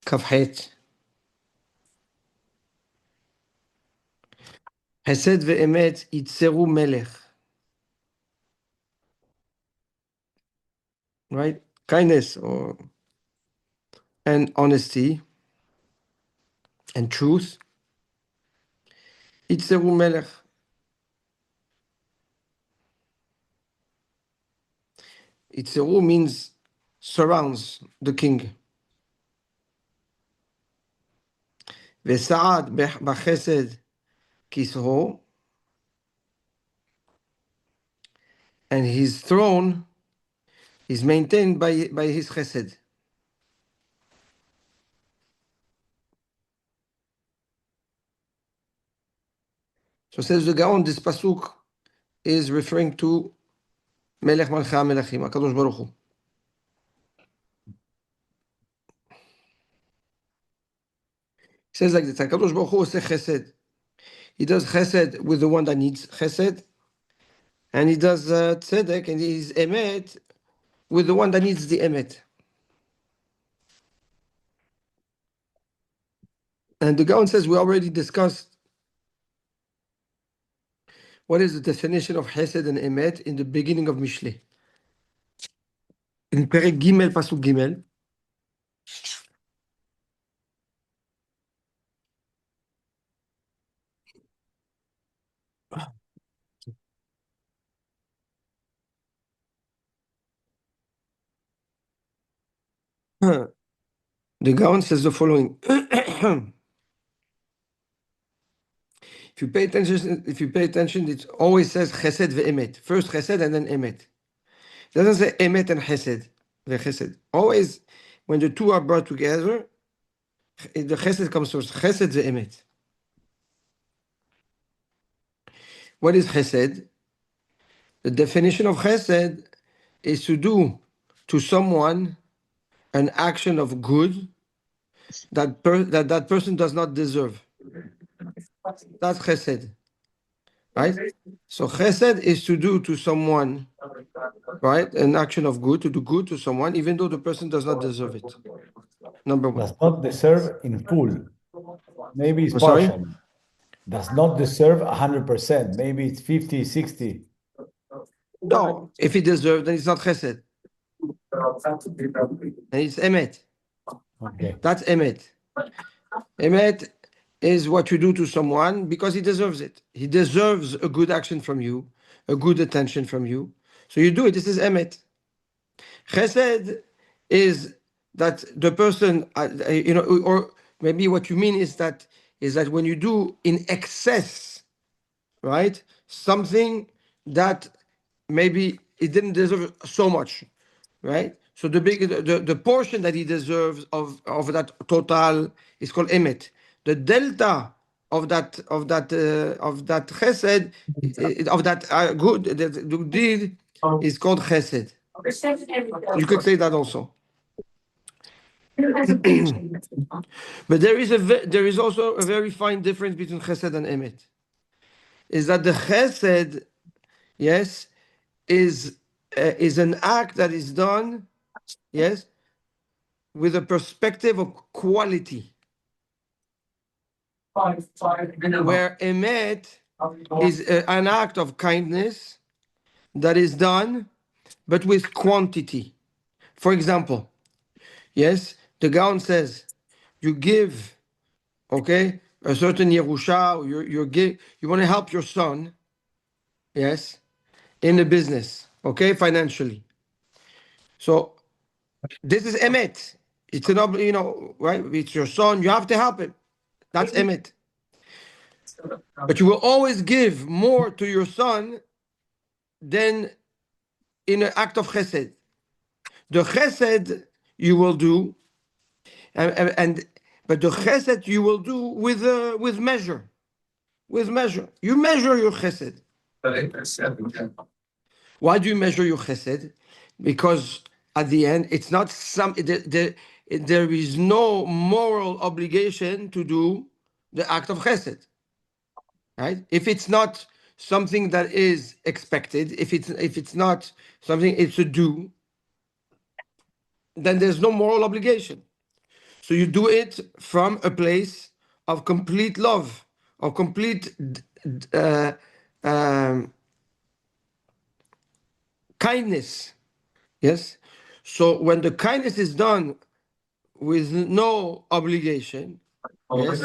כ"ח. חסד ואמת ייצרו מלך. Right? Kindness and honesty and truth. ייצרו מלך. ייצרו means surrounds the king. וסעד בחסד כיסאו, and his throne is maintained by his chesed. So says the Gaon, this pasuk is referring to Melech Malchei HaMelachim, HaKadosh Baruch Hu. It says like this, HaKadosh Baruch Hu says chesed. He does chesed with the one that needs chesed, and he does tzedek, and he's emet with the one that needs the emet. And the Gaon says we already discussed what is the definition of chesed and emet in the beginning of Mishlei. In Perek Gimel, Pasuk Gimel, the Gaon says the following. If you pay attention, it always says chesed ve'emet. First chesed and then emet. It doesn't say emet and chesed ve'chesed. Always, when the two are brought together, the chesed comes first. Chesed ve'emet. What is chesed? The definition of chesed is to do to someone an action of good that person does not deserve. That's chesed, right? So chesed is to do to someone, right, an action of good, to do good to someone, even though the person does not deserve it. Number one. Does not deserve in full. Maybe it's I'm sorry? partial. Does not deserve 100%. Maybe it's 50, 60. No, if he deserves, then it's not chesed. And it's emet. Okay. That's emet. Emet is what you do to someone because he deserves it. He deserves a good action from you, a good attention from you. So you do it. This is emet. Chesed is that the person, or maybe what you mean is that when you do in excess, right, something that maybe it didn't deserve so much, right? So the portion that he deserves of that total is called emet. The delta of that chesed, of that good that deed is called chesed. You could say that also. But there is also a very fine difference between chesed and emet. Is that the chesed, yes, is an act that is done, yes, with a perspective of quality. Where emet is an act of kindness that is done, but with quantity. For example, yes, the Gaon says, you give, okay, a certain Yerusha, you want to help your son, yes, in the business, okay, financially. So this is emet. It's an right? It's your son. You have to help him. That's emet. But you will always give more to your son than in an act of chesed. The chesed you will do, but the chesed you will do with measure. With measure. You measure your chesed. Why do you measure your chesed? Because at the end, it's not there is no moral obligation to do the act of chesed, right? If it's not something that is expected, if it's not something it's a do, then there's no moral obligation. So you do it from a place of complete love, of complete kindness. Yes. So when the kindness is done with no obligation, yes,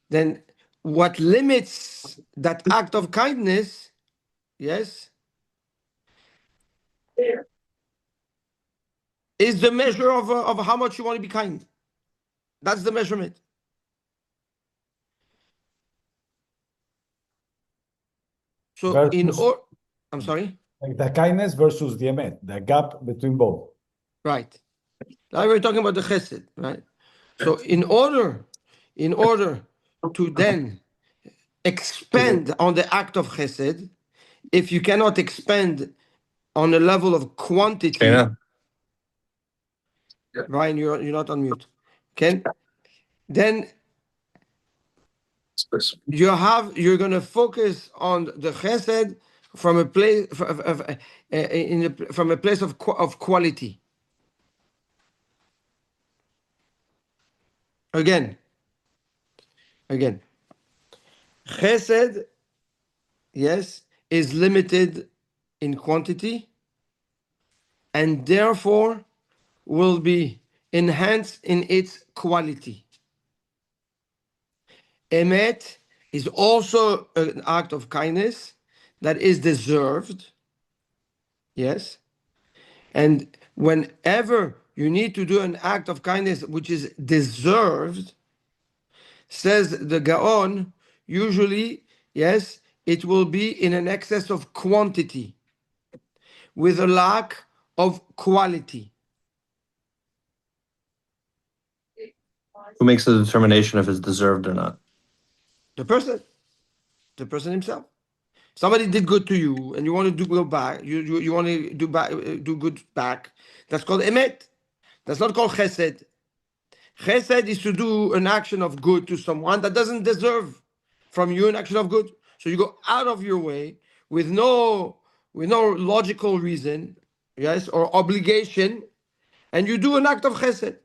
then what limits that act of kindness, yes, is the measure of how much you want to be kind. That's the measurement. So in Versus or I'm sorry. like the kindness versus the emet, the gap between both. Right. Now we're talking about the chesed, right? So in order to then expand on the act of chesed, if you cannot expand on a level of quantity, Ryan, you're not on mute. Okay, then you're gonna focus on the chesed from a place from a place of quality. Again, chesed, yes, is limited in quantity and therefore will be enhanced in its quality. Emet is also an act of kindness that is deserved, yes. And whenever you need to do an act of kindness which is deserved, says the Gaon, usually, yes, it will be in an excess of quantity with a lack of quality. Who makes the determination if it's deserved or not? The person himself. Somebody did good to you, and you want to do go back. You want to do good back. That's called emet. That's not called chesed. Chesed is to do an action of good to someone that doesn't deserve from you an action of good. So you go out of your way with no logical reason, yes, or obligation, and you do an act of chesed,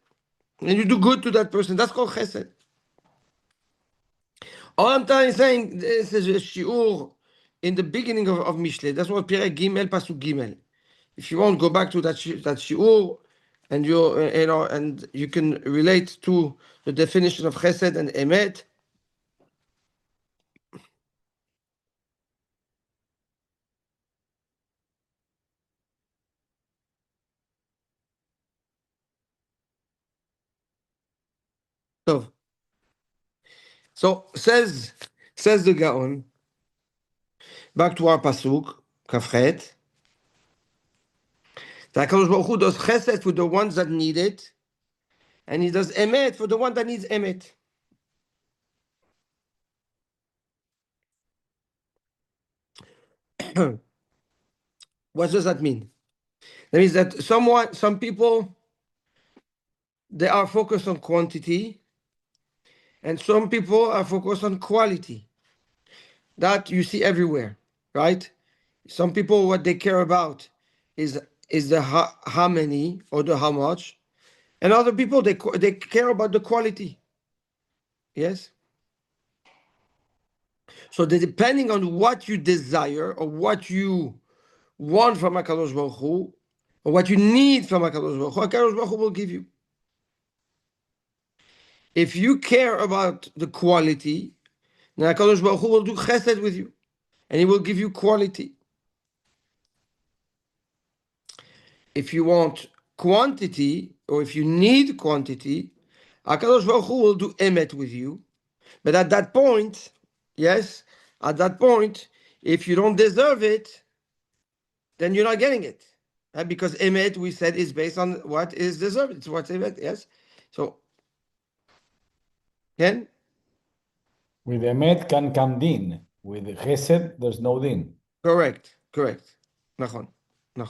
and you do good to that person. That's called chesed. All I'm saying, this is a shiur in the beginning of Mishlei. That's what Perek Gimel Pasuk Gimel. If you want, go back to that shiur, and and you can relate to the definition of Chesed and Emet. So says the Gaon. Back to our pasuk Kafchet. The Hakadosh Baruch Hu does Chesed for the ones that need it, and He does Emet for the one that needs Emet. What does that mean? That means that some people, they are focused on quantity, and some people are focused on quality. That you see everywhere, right? Some people, what they care about is the how many or the how much, and other people they care about the quality. Yes. So depending on what you desire or what you want from HaKadosh Baruch Hu, or what you need from HaKadosh Baruch Hu, HaKadosh Baruch Hu will give you. If you care about the quality, then HaKadosh Baruch Hu will do chesed with you, and He will give you quality. If you want quantity, or if you need quantity, HaKadosh Baruch Hu will do emet with you. But at that point, yes, at that point, if you don't deserve it, then you're not getting it. Because emet, we said, is based on what is deserved. It's what's emet, yes? So, again? With emet can come din. With chesed, there's no din. Correct. Nachon. No.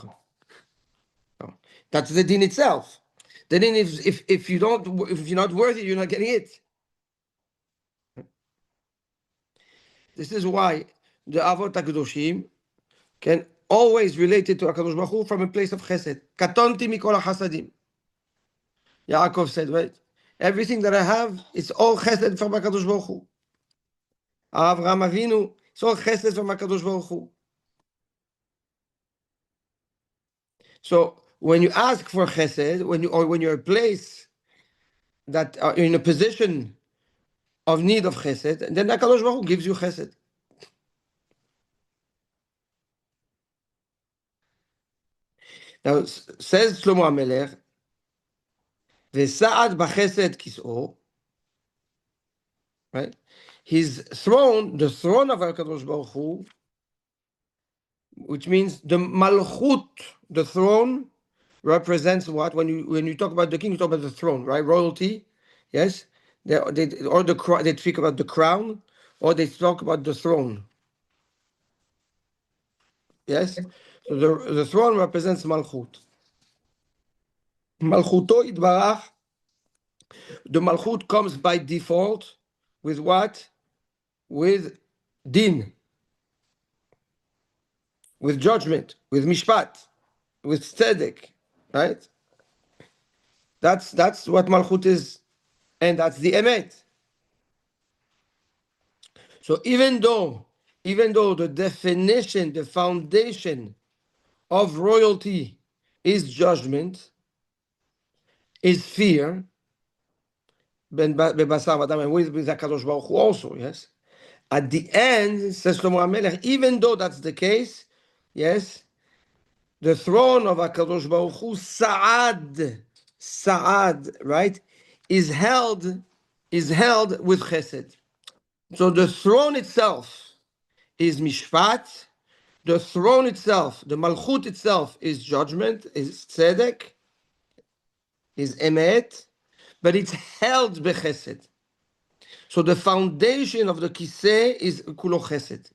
That's the din itself. The din is if you're not worthy, you're not getting it. This is why the Avot HaKadoshim can always relate it to HaKadosh Baruch Hu from a place of chesed. Katonti mikol hasadim. Yaakov said, right? Everything that I have, it's all chesed from HaKadosh Baruch Hu. Avraham Avinu, it's all chesed from HaKadosh Baruch Hu. So when you ask for chesed, when you're a place that are in a position of need of chesed, then HaKadosh Baruch Hu gives you chesed. Now, says Shlomo HaMelech, V'sa'ad b'chesed kis'o, right? His throne, the throne of HaKadosh Baruch Hu, which means the malchut, the throne, represents what? When you talk about the king, you talk about the throne, right? Royalty, yes. They speak about the crown, or they talk about the throne. Yes. So the throne represents malchut. Malchuto itbarach. The malchut comes by default with what? With din, with judgment, with mishpat, with tzedek, right? That's what malchut is, and that's the emet. So even though the definition, the foundation of royalty is judgment, is fear, and with HaKadosh Baruch Hu also, yes. At the end, says Shlomo HaMelech, even though that's the case, yes, the throne of HaKadosh Baruch Hu, Sa'ad, right, is held with chesed. So the throne itself is mishpat. The throne itself, the malchut itself, is judgment, is tzedek, is emet, but it's held bechesed. So the foundation of the kiseh is kulo chesed.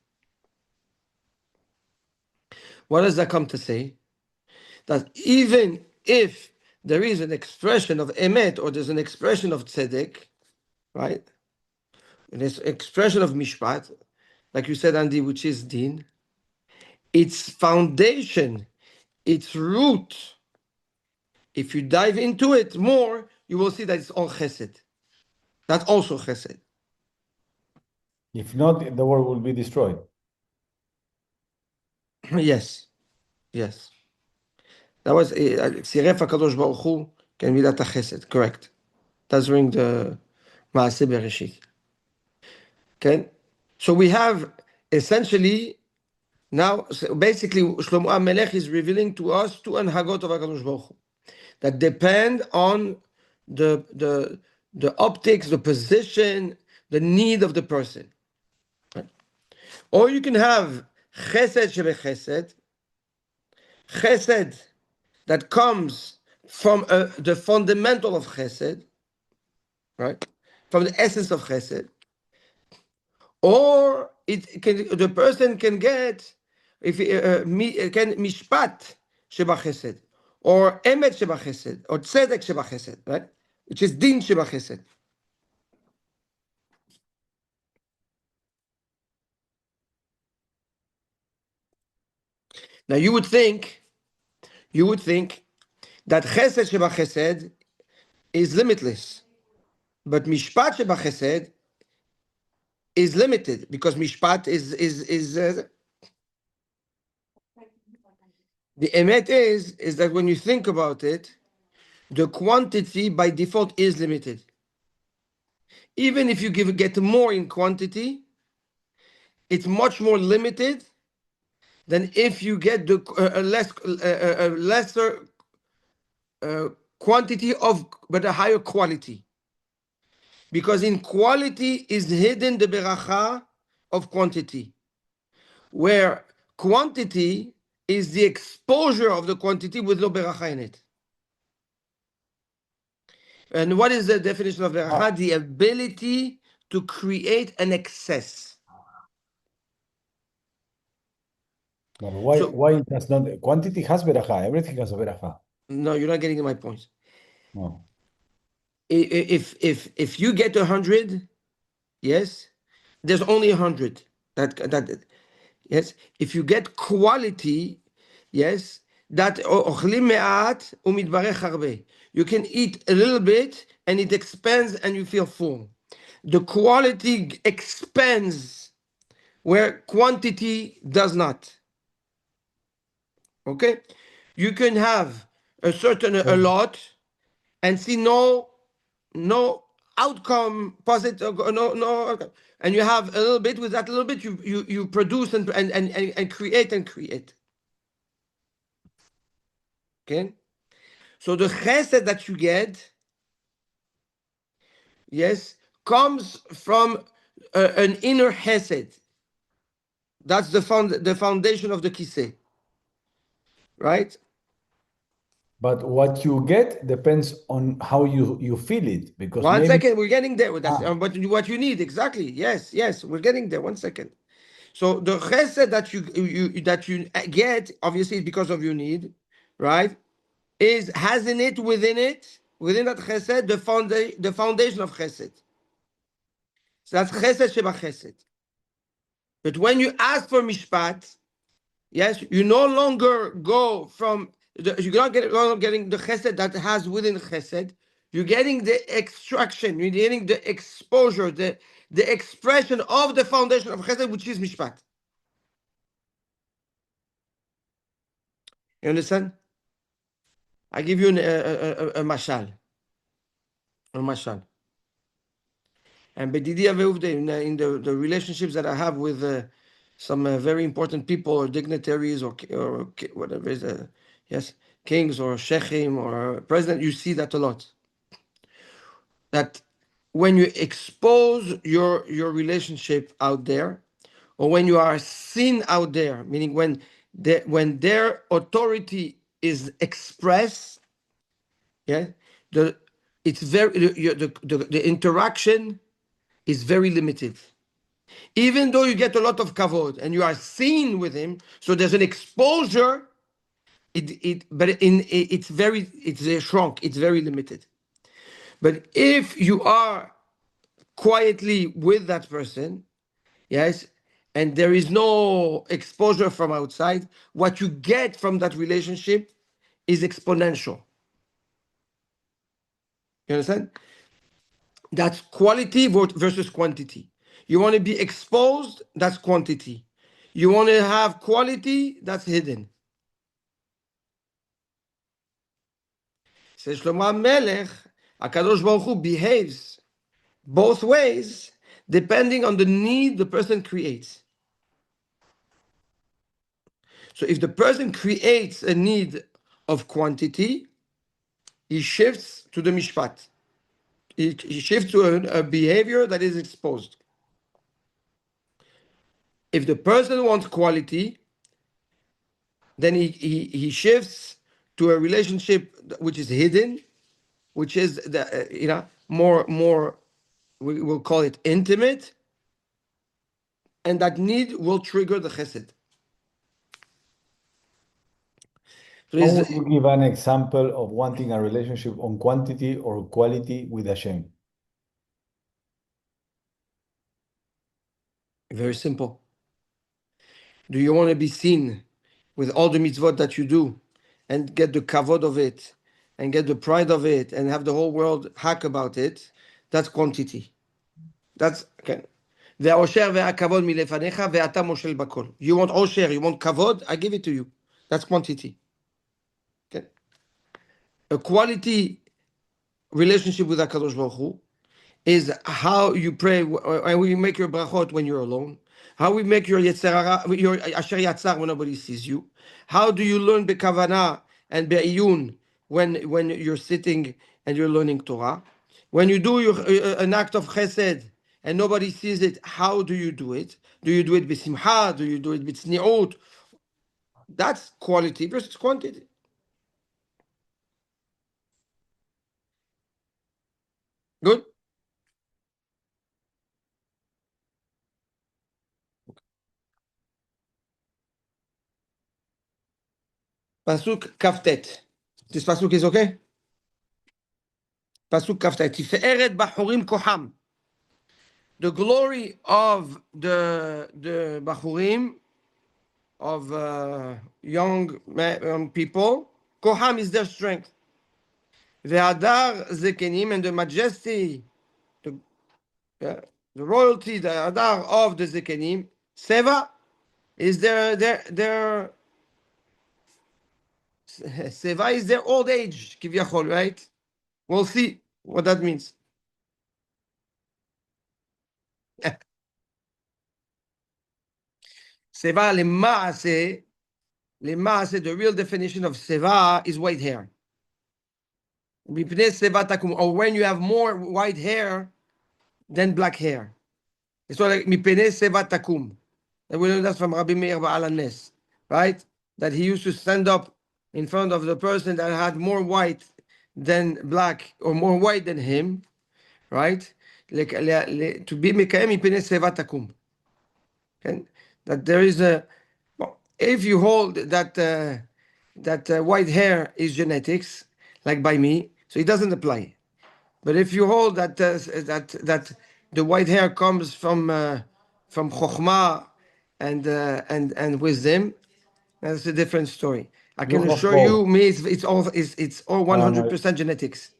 What does that come to say? That even if there is an expression of emet or there's an expression of tzedek, right? There's an expression of mishpat, like you said, Andy, which is din. Its foundation, its root, if you dive into it more, you will see that it's all chesed. That's also chesed. If not, the world will be destroyed. Yes. That was Siref HaKadosh Baruch Hu can be that chesed. Correct. That's during the Maaseh Bereshit. Okay. So we have essentially now, basically, Shlomo HaMelech is revealing to us two anhagot of HaKadosh Baruch Hu that depend on the optics, the position, the need of the person. Right? Or you can have chesed shebechesed, chesed that comes from the fundamental of chesed, right? From the essence of chesed. Or the person can get can mishpat shebachesed, or emet shebachesed, or tzedek shebachesed, right? Which is din shebachesed. Now you would think that chesed shebachesed is limitless, but mishpat shebachesed is limited because mishpat is the emet is that when you think about it, the quantity by default is limited. Even if you get more in quantity, it's much more limited than if you get a lesser quantity but a higher quality. Because in quality is hidden the beracha of quantity, where quantity is the exposure of the quantity with no beracha in it. And what is the definition of beracha? The ability to create an excess. But why does not quantity has beracha? Everything has a beracha. No, you're not getting my point. No. If you get 100, yes, there's only 100. That yes. If you get quality, yes, that אוכלים מעט ומתברך הרבה. You can eat a little bit and it expands and you feel full. The quality expands where quantity does not. Okay? You can have a lot and see no outcome positive, no outcome. And you have a little bit. With that little bit, you produce and create. Okay? So the chesed that you get, yes, comes from an inner chesed. That's the foundation of the kiseh, right? But what you get depends on how you feel it, because One maybe second, we're getting there. That's what you need exactly. Yes, we're getting there. 1 second. So the chesed that you get, obviously because of your need, right? Has within that chesed, the foundation of chesed. So that's chesed sheba chesed. But when you ask for mishpat, yes, you no longer go from you're not getting the chesed that has within chesed. You're getting the extraction. You're getting the exposure, the expression of the foundation of chesed, which is mishpat. You understand? I give you a mashal. A mashal. And Bedidi Aveuvde, in the relationships that I have with some very important people or dignitaries or whatever is, yes, kings or sheikhim or president, you see that a lot. That when you expose your relationship out there, or when you are seen out there, meaning when their authority is expressed, yeah, the it's very the interaction is very limited. Even though you get a lot of kavod and you are seen with him, so there's an exposure. It's shrunk. It's very limited. But if you are quietly with that person, yes, and there is no exposure from outside, what you get from that relationship is exponential. You understand? That's quality versus quantity. You want to be exposed, that's quantity. You want to have quality, that's hidden. Says Shlomo Melech, HaKadosh Baruch Hu behaves both ways depending on the need the person creates. So if the person creates a need of quantity, he shifts to the mishpat. He shifts to a behavior that is exposed. If the person wants quality, then he shifts to a relationship which is hidden, which is more we will call it intimate, and that need will trigger the chesed. So how would you give an example of wanting a relationship on quantity or quality with Hashem? Very simple. Do you want to be seen with all the mitzvot that you do and get the kavod of it and get the pride of it and have the whole world hack about it? That's quantity. That's okay. והעושר והכבוד מלפניך ואתה מושל בכל. You want עושר, you want kavod, I give it to you. That's quantity. Okay. A quality relationship with HaKadosh Baruch Hu is how you pray and you make your brachot when you're alone. How we make your yetzerara, your asher yatzar when nobody sees you. How do you learn bekavana and be'iyun when you're sitting and you're learning Torah? When you do an act of chesed and nobody sees it, how do you do it? Do you do it b'simcha? Do you do it b'tzniut? That's quality versus quantity. Good? Pasuk kaftet. This pasuk is okay? Pasuk kaftet. Tiferet bachurim koham. The glory of the bachurim of young people. Koham is their strength. The Hadar Zekenim, and the majesty, the, the royalty, the Hadar of the Zekenim. Seva is their Seva is their old age, Kivyachol, right? We'll see what that means. Seva Lema'ase, the real definition of Seva is white hair. Or when you have more white hair than black hair. It's like Mipene Seva Takum. And we learned that from Rabbi Meir Ba'al HaNes, right? That he used to stand up in front of the person that had more white than black, or more white than him, right? To be Mekayem Mipene Seva Takum. Okay? That there is a, well, if you hold that white hair is genetics, like by me, so it doesn't apply. But if you hold that the white hair comes from chokhmah and wisdom, that's a different story. I can You have assure you, both. me, it's all 100% genetics.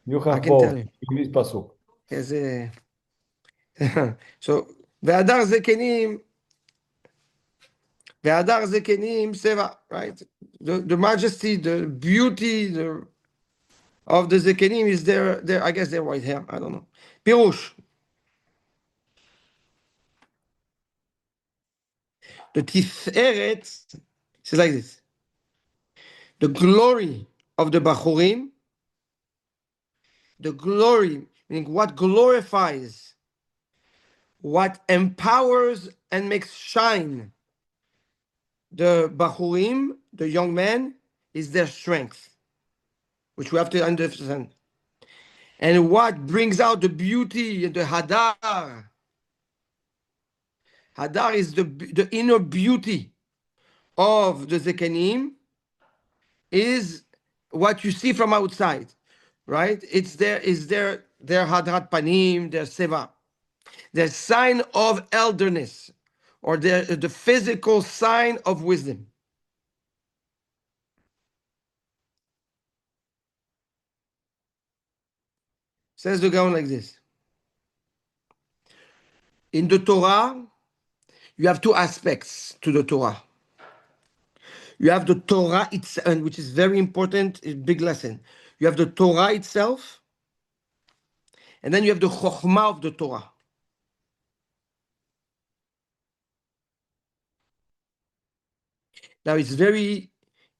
You I have can tell both. you. In this pasuk. Yes, so והדר זקנים, והדר זקנים seva, right? The majesty, the beauty, of the zekenim is their I guess their white hair. I don't know. Pirush. The tiferet is like this. The glory of the bachurim. The glory, meaning what glorifies, what empowers and makes shine the bachurim, the young men, is their strength, which we have to understand. And what brings out the beauty, the hadar. Hadar is the inner beauty of the zekenim, is what you see from outside, right? It's their hadrat panim, their seva, their sign of elderness, or the physical sign of wisdom. Says the Gaon like this. In the Torah, you have two aspects to the Torah. You have the Torah itself, which is very important, a big lesson. You have the Torah itself, and then you have the Chokhmah of the Torah. Now it's very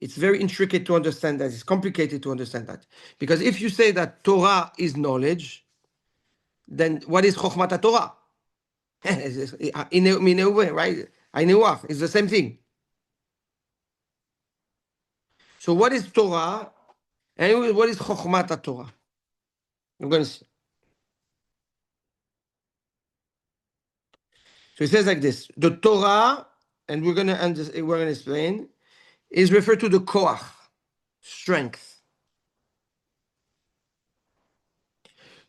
intricate to understand that. It's complicated to understand that. Because if you say that Torah is knowledge, then what is Chokhmat Torah? In a way, right? It's the same thing. So what is Torah? And what is Chokhmat Torah? We're going to see. So it says like this: the Torah, and we're going to explain, is referred to the koach, strength.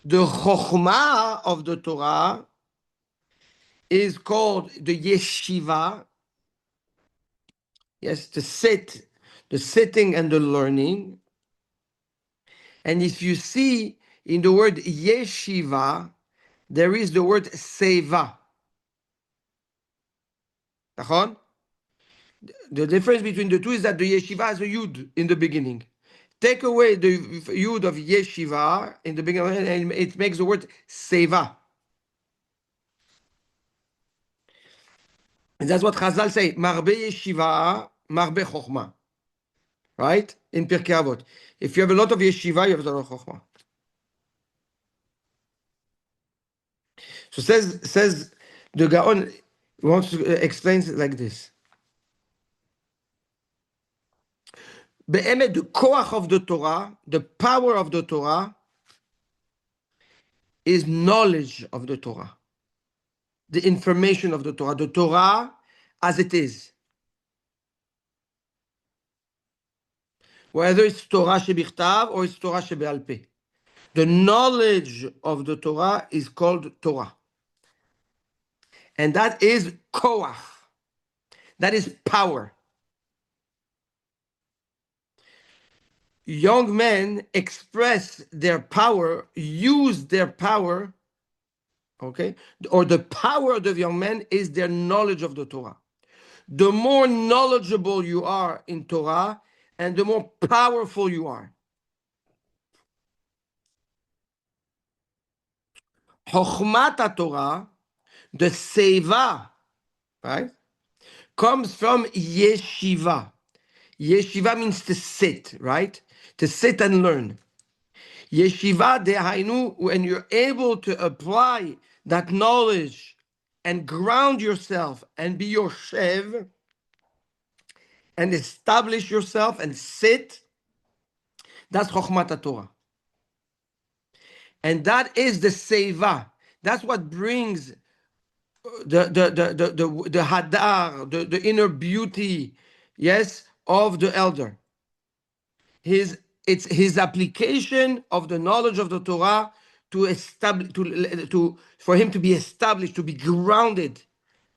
The chokhmah of the Torah is called the yeshiva. Yes, the sitting and the learning. And if you see in the word yeshiva, there is the word seva. The difference between the two is that the yeshiva has a yud in the beginning. Take away the yud of yeshiva in the beginning, and it makes the word seva. And that's what Chazal say, marbe yeshiva, marbe chokhmah. Right? In Pirkei Avot. If you have a lot of yeshiva, you have a lot of chokhmah. So says the Gaon wants to explain it like this. Be'emet, the koach of the Torah, the power of the Torah, is knowledge of the Torah, the information of the Torah as it is. Whether it's Torah shebichtav or it's Torah shebe'al peh. The knowledge of the Torah is called Torah. And that is koach. That is power. Young men express their power, use their power, okay? Or the power of the young men is their knowledge of the Torah. The more knowledgeable you are in Torah, and the more powerful you are. Chokhmat Torah, the seva, right, comes from yeshiva. Yeshiva means to sit, right? To sit and learn. Yeshiva dehainu, when you're able to apply that knowledge and ground yourself and be your shev and establish yourself and sit, that's Chokhmat Torah. And that is the seva. That's what brings the hadar, the inner beauty, yes, of the elder. It's his application of the knowledge of the Torah to establish, for him to be established, to be grounded,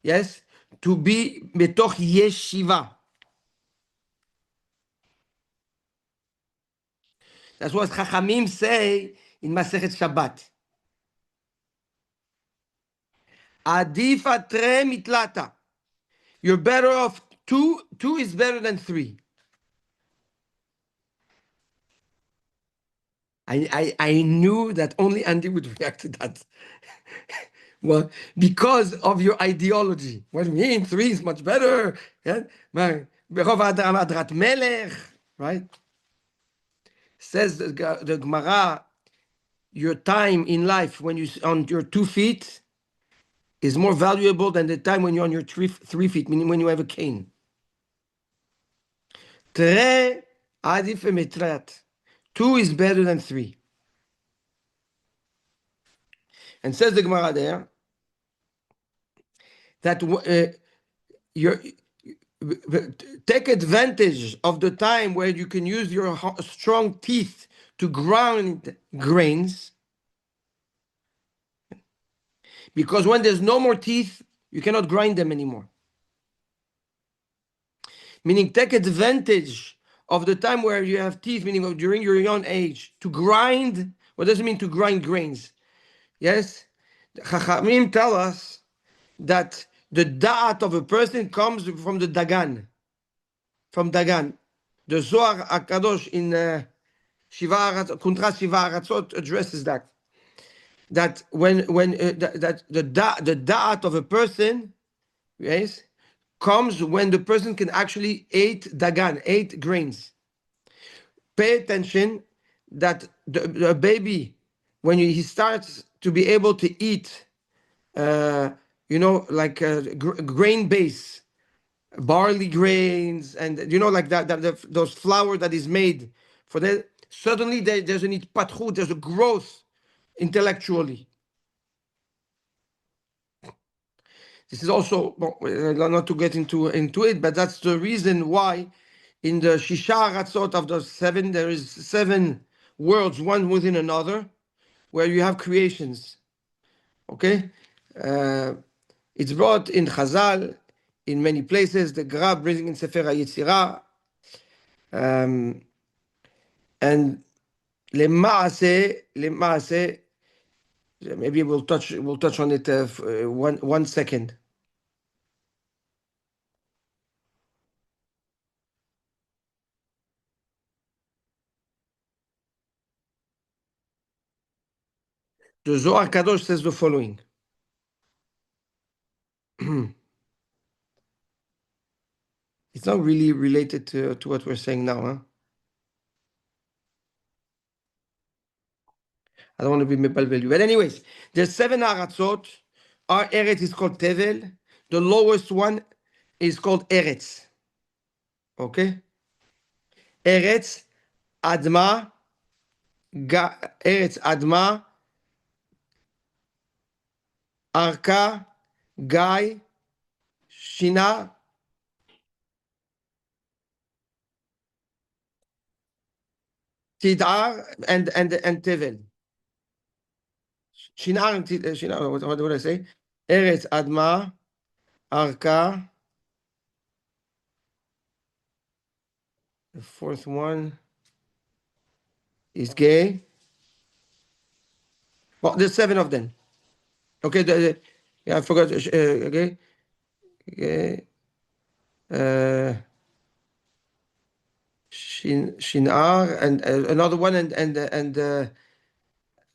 yes, to be betoch yeshiva. That's what Chachamim say in Masechet Shabbat. Adif atre mitlata. You're better off two. Two is better than three. I knew that only Andy would react to that. Well, because of your ideology. What do you mean? Three is much better. Yeah? Right? Says the Gemara, your time in life when you're on your 2 feet is more valuable than the time when you're on your 3 feet, meaning when you have a cane. Tre adif metrat. 2 is better than 3. And says the Gemara there that you're take advantage of the time where you can use your strong teeth to grind grains, because when there's no more teeth, you cannot grind them anymore. Meaning, take advantage of the time where you have teeth, meaning during your young age, to grind. What does it mean to grind grains? Yes, Chachamim tell us that the da'at of a person comes from the Dagan. From Dagan. The Zohar HaKadosh in Kuntras Shiva Aratzot addresses that. That when that the da'at of a person, yes, comes when the person can actually eat Dagan, 8 grains. Pay attention that the baby, when he starts to be able to eat, like grain base, barley grains, and like those flour that is made for that. Suddenly there's an itpatchut, there's a growth intellectually. This is also not to get into it, but that's the reason why in the Shisha Ratzot of the 7 there is 7 worlds, one within another, where you have creations. Okay, it's brought in Chazal in many places. The Gra brings in Sefer HaYetzirah, and Lemaase, maybe we'll touch on it one second. The Zohar Kadosh says the following. It's not really related to what we're saying now, huh? I don't want to be mepalvel you. But anyways, there's 7 Aratzot. Our Eretz is called Tevel. The lowest one is called Eretz. Okay? Eretz, Adma, Eretz, Adma, Arka, Gai, Shina, Tidar, and Tevel. Shinar and Shinar, what did I say? Eretz, Adma, Arka, The fourth one is gay. Well, there's 7 of them. Okay, yeah, I forgot. Okay, okay. Shinar and another one and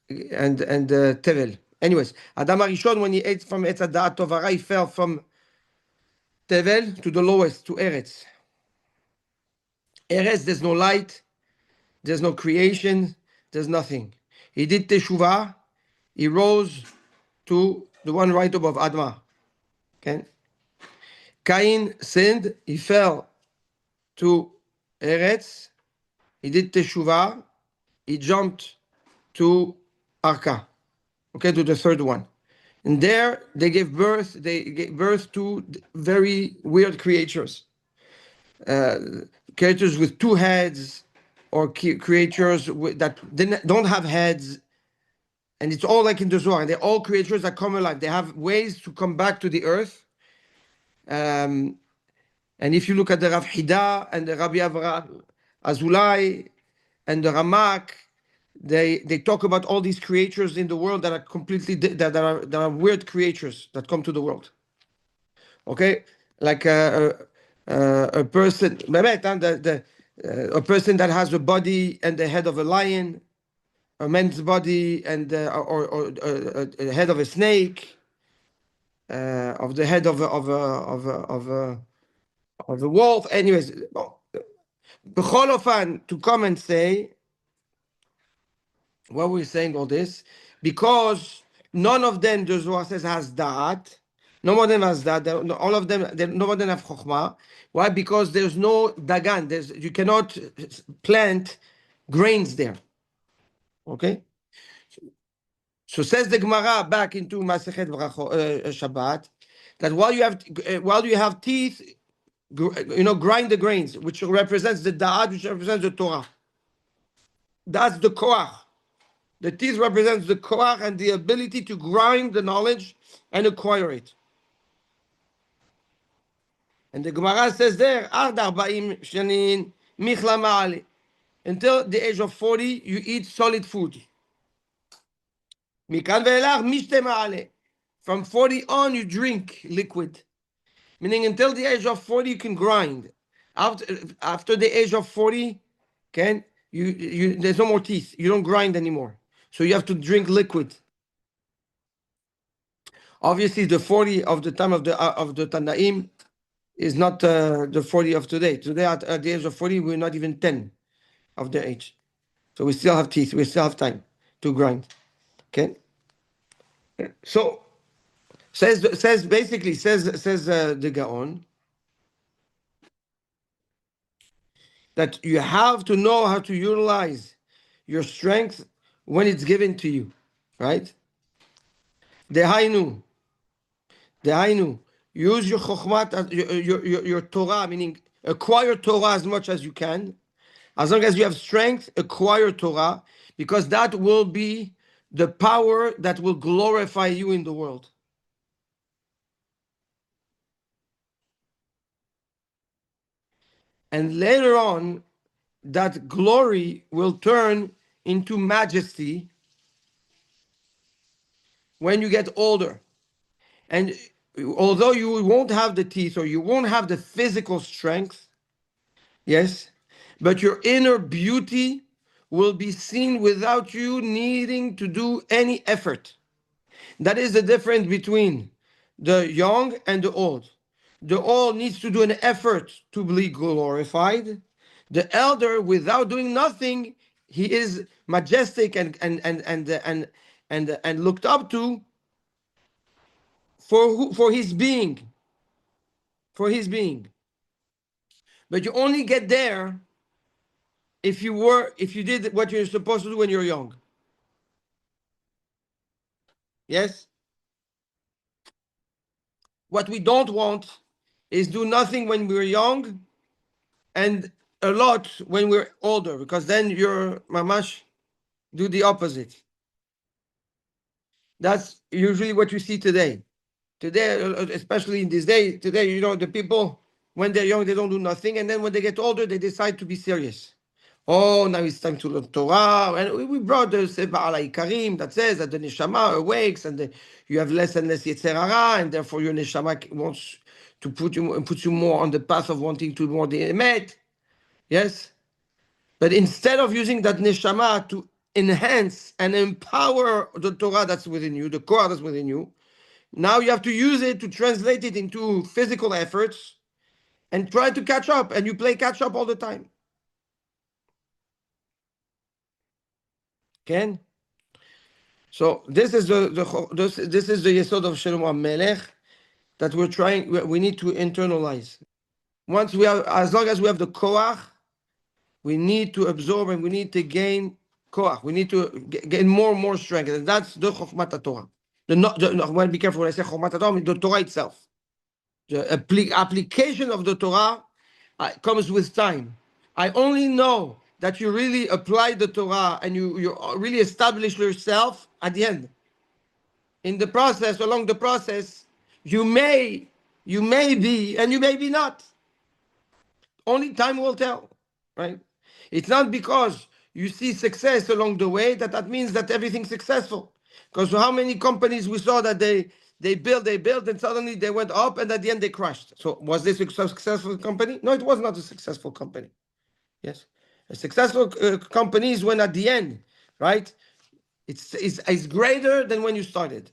Tevel. Anyways, Adam Arishon, when he ate from Etz Hadat Tovara, he fell from Tevel to the lowest, to Eretz. Eretz, there's no light, there's no creation, there's nothing. He did Teshuvah, he rose to the one right above Adma. Okay? Cain sinned, he fell to Eretz, he did Teshuvah, he jumped to Arka, okay, to the third one. And there they gave birth to very weird creatures. Creatures with 2 heads, or creatures that don't have heads. And it's all like in the Zohar. They're all creatures that come alive. They have ways to come back to the earth. And if you look at the Rav Hida and the Rabbi Avraham Azulai and the Ramak, they talk about all these creatures in the world that are completely that are weird creatures that come to the world. Okay, like a person, a person that has a body and the head of a lion, a man's body and or a head of a snake, of the head of a wolf. Anyways, to come and say why we're saying all this, because none of them, the Zohar says, has that. None of them has that. All of them, none of them have chokhmah. Why? Because there's no dagan. You cannot plant grains there. Okay. So says the Gemara back into Masechet Shabbat, that while you have teeth, grind the grains, which represents the da'at, which represents the Torah. That's the koach. The teeth represents the koach and the ability to grind the knowledge and acquire it. And the Gemara says there, shanin michla ma'ali. Until the age of 40, you eat solid food. Mikan ve'elach mishte ma'ale. From 40 on, you drink liquid. Meaning until the age of 40, you can grind. After the age of 40, there's no more teeth. You don't grind anymore. So you have to drink liquid. Obviously, the 40 of the time of the Tanaim is not the 40 of today. Today, at the age of 40, we're not even 10 of the age. So we still have teeth. We still have time to grind. Okay. So says the Gaon that you have to know how to utilize your strength when it's given to you, right? Dehainu, use your chokhmat, your Torah, meaning acquire Torah as much as you can. As long as you have strength, acquire Torah, because that will be the power that will glorify you in the world. And later on, that glory will turn into majesty when you get older. And although you won't have the teeth or you won't have the physical strength, yes, but your inner beauty will be seen without you needing to do any effort. That is the difference between the young and the old. The old needs to do an effort to be glorified. The elder, without doing nothing, he is majestic and looked up to for his being. For his being. But you only get there if you did what you're supposed to do when you're young. Yes? What we don't want is do nothing when we're young and a lot when we're older, because then you're mamash do the opposite. That's usually what you see today. Today, especially in this day, the people when they're young, they don't do nothing. And then when they get older, they decide to be serious. Oh, now it's time to learn Torah. And we brought the Sefer al Ikarim that says that the Neshama awakes and you have less and less Yetzer Hara, and therefore your Neshama wants to put you more on the path of wanting to more the Emet. Yes? But instead of using that Neshama to enhance and empower the Torah that's within you, the Korah that's within you, now you have to use it to translate it into physical efforts and try to catch up, and you play catch up all the time. Okay? So this is the Yesod of Shlomo Melech that we need to internalize. Once we have, as long as we have the Koach, we need to absorb and we need to gain Koach. We need to gain more and more strength. And that's the Chokhmat Torah. Well, be careful when I say Chokhmat Torah, I mean the Torah itself. The application of the Torah comes with time. I only know that you really apply the Torah and you really establish yourself at the end. In the process, along the process, you may be and you may be not. Only time will tell, right? It's not because you see success along the way that means that everything's successful. Because how many companies we saw that they built, and suddenly they went up, and at the end they crashed. So was this a successful company? No, it was not a successful company. Yes, a successful company is when at the end, right? It's greater than when you started.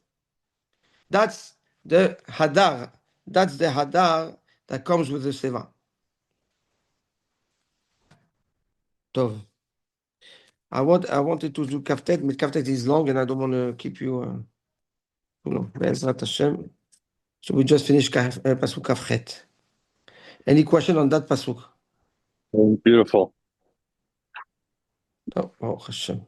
That's the hadar. That's the hadar that comes with the seva. Tov. I wanted to do kaftet, but kaftet is long, and I don't want to keep you. Be'ezrat Hashem. So we just finished pasuk kafchet. Any question on that pasuk? Beautiful. Oh, Hashem.